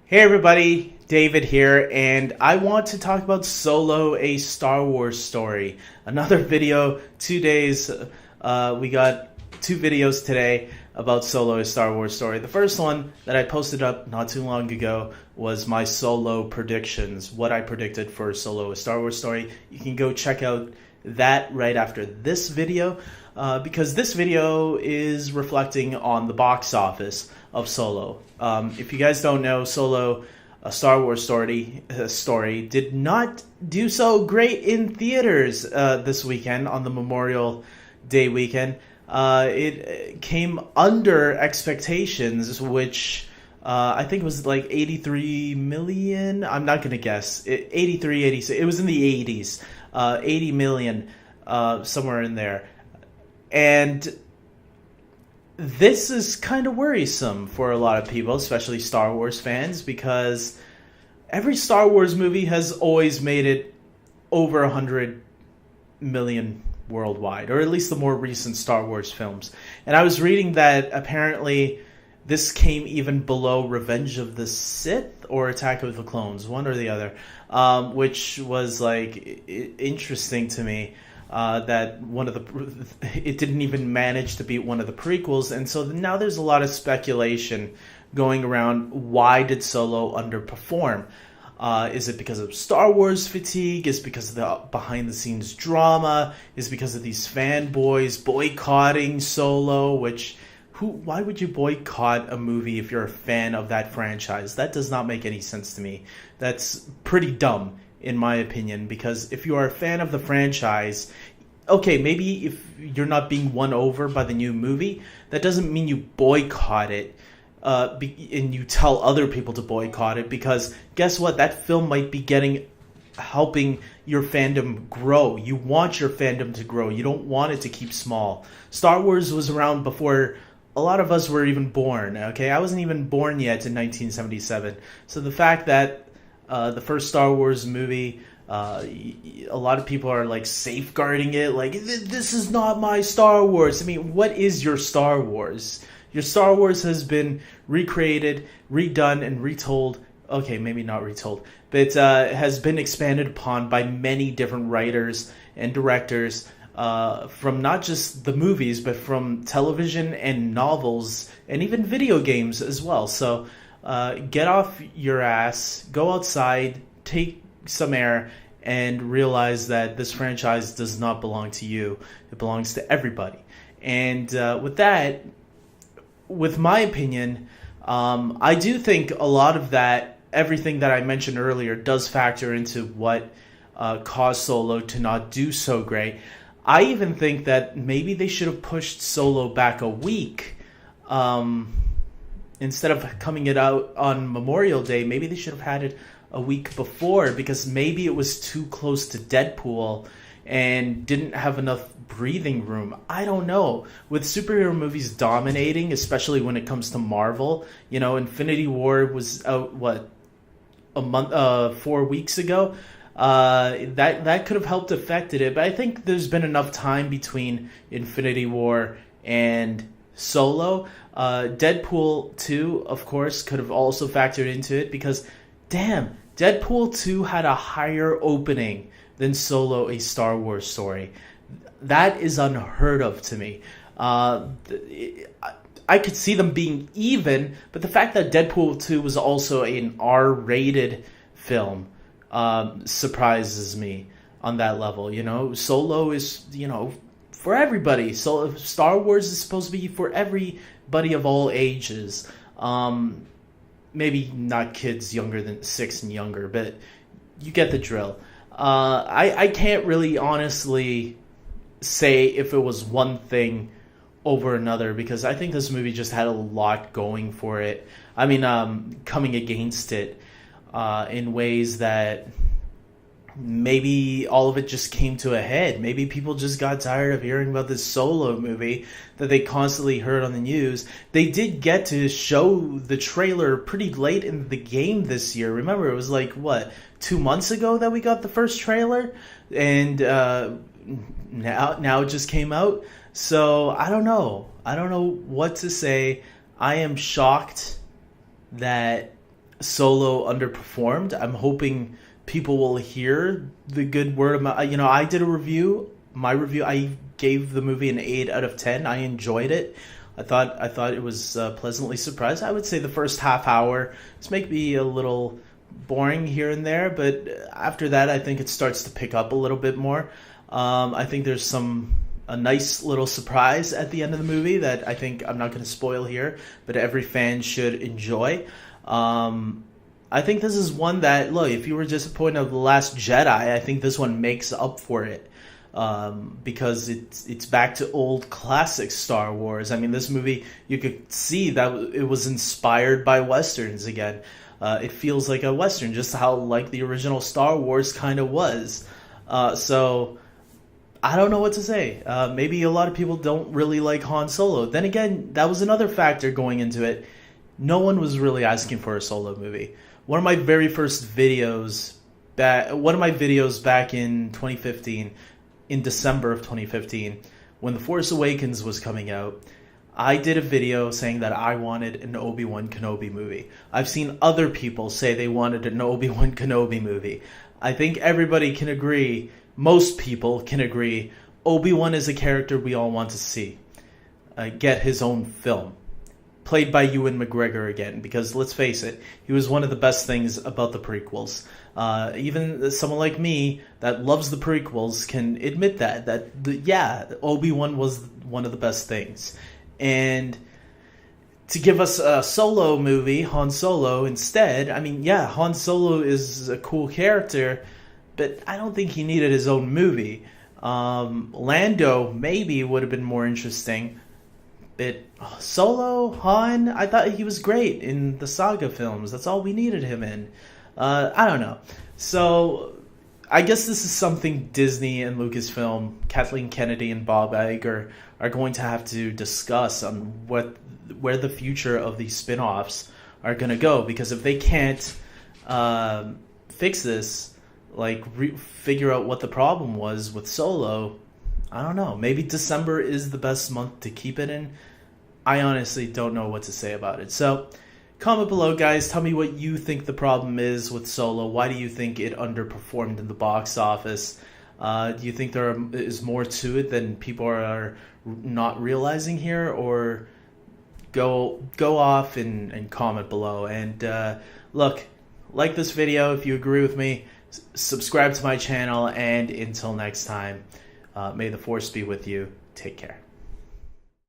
Hey everybody, David here, and I want to talk about Solo, a Star Wars story. Another video, 2 days. We got two videos today about Solo, a Star Wars story. The first one that I posted up not too long ago was my Solo predictions, what I predicted for Solo, a Star Wars story. You can go check out that right after this video, because this video is reflecting on the box office of Solo. If you guys don't know, Solo, a Star Wars story did not do so great in theaters this weekend on the Memorial Day weekend. It came under expectations, which I think it was like 83 million. I'm not going to guess. 83, 86. It was in the 80s. 80 million, somewhere in there. And this is kind of worrisome for a lot of people, especially Star Wars fans, because every Star Wars movie has always made it over 100 million worldwide, or at least the more recent Star Wars films. And I was reading that apparently this came even below Revenge of the Sith or Attack of the Clones, one or the other, which was like interesting to me. That it didn't even manage to beat one of the prequels, and so now there's a lot of speculation going around. Why did Solo underperform? Is it because of Star Wars fatigue? Is it because of the behind-the-scenes drama? Is it because of these fanboys boycotting Solo? Why would you boycott a movie if you're a fan of that franchise? That does not make any sense to me. That's pretty dumb, in my opinion, because if you are a fan of the franchise, okay, maybe if you're not being won over by the new movie, that doesn't mean you boycott it, and you tell other people to boycott it, because guess what? That film might be helping your fandom grow. You want your fandom to grow. You don't want it to keep small. Star Wars was around before a lot of us were even born, okay? I wasn't even born yet in 1977. So the fact that the first Star Wars movie, a lot of people are like safeguarding it, like, this is not my Star Wars. I mean, what is your Star Wars? Your Star Wars has been recreated, redone, and retold. Okay, maybe not retold, but has been expanded upon by many different writers and directors, from not just the movies, but from television and novels and even video games as well. So get off your ass, go outside, take some air, and realize that this franchise does not belong to you. It belongs to everybody. And with that, with my opinion, I do think a lot of that, everything that I mentioned earlier, does factor into what caused Solo to not do so great. I even think that maybe they should have pushed Solo back a week. Instead of coming it out on Memorial Day, maybe they should have had it a week before, because maybe it was too close to Deadpool and didn't have enough breathing room. I don't know. With superhero movies dominating, especially when it comes to Marvel, Infinity War was out, a month, 4 weeks ago. That could have helped affected it, but I think there's been enough time between Infinity War and Solo. Deadpool 2, of course, could have also factored into it, because, damn, Deadpool 2 had a higher opening than Solo, a Star Wars story. That is unheard of to me. I could see them being even, but the fact that Deadpool 2 was also an R-rated film surprises me on that level. Solo is, for everybody. So Star Wars is supposed to be for everybody of all ages. Maybe not kids younger than 6 and younger, but you get the drill. I can't really honestly say if it was one thing over another, because I think this movie just had a lot going for it. I mean, coming against it in ways that maybe all of it just came to a head. Maybe people just got tired of hearing about this Solo movie that they constantly heard on the news. They did get to show the trailer pretty late in the game this year. Remember, it was like, 2 months ago that we got the first trailer? And now it just came out. So I don't know what to say. I am shocked that Solo underperformed. I'm hoping people will hear the good word about. I did a review. My review, I gave the movie an 8 out of 10. I enjoyed it. I thought it was pleasantly surprised. I would say the first half hour is maybe a little boring here and there, but after that, I think it starts to pick up a little bit more. I think there's a nice little surprise at the end of the movie that I think I'm not going to spoil here, but every fan should enjoy. I think this is one that, look, if you were disappointed of The Last Jedi, I think this one makes up for it. Because it's back to old classic Star Wars. I mean, this movie, you could see that it was inspired by Westerns again. It feels like a Western, just how like the original Star Wars kind of was. So I don't know what to say. Maybe a lot of people don't really like Han Solo. Then again, that was another factor going into it. No one was really asking for a Solo movie. One of my very first videos, back in 2015, in December of 2015, when The Force Awakens was coming out, I did a video saying that I wanted an Obi-Wan Kenobi movie. I've seen other people say they wanted an Obi-Wan Kenobi movie. I think everybody can agree, most people can agree, Obi-Wan is a character we all want to see get his own film. Played by Ewan McGregor again, because let's face it, he was one of the best things about the prequels. Even someone like me that loves the prequels can admit that Obi-Wan was one of the best things. And to give us a Solo movie, Han Solo, instead, I mean, yeah, Han Solo is a cool character, but I don't think he needed his own movie. Lando maybe would have been more interesting. But Solo, Han, I thought he was great in the saga films. That's all we needed him in. I don't know. So I guess this is something Disney and Lucasfilm, Kathleen Kennedy and Bob Iger are going to have to discuss on where the future of these spin-offs are going to go. Because if they can't fix this, like figure out what the problem was with Solo, I don't know. Maybe December is the best month to keep it in. I honestly don't know what to say about it. So comment below, guys. Tell me what you think the problem is with Solo. Why do you think it underperformed in the box office? Do you think there is more to it than people are not realizing here? Or go off and comment below. And look, like this video if you agree with me. Subscribe to my channel. And until next time, may the Force be with you. Take care.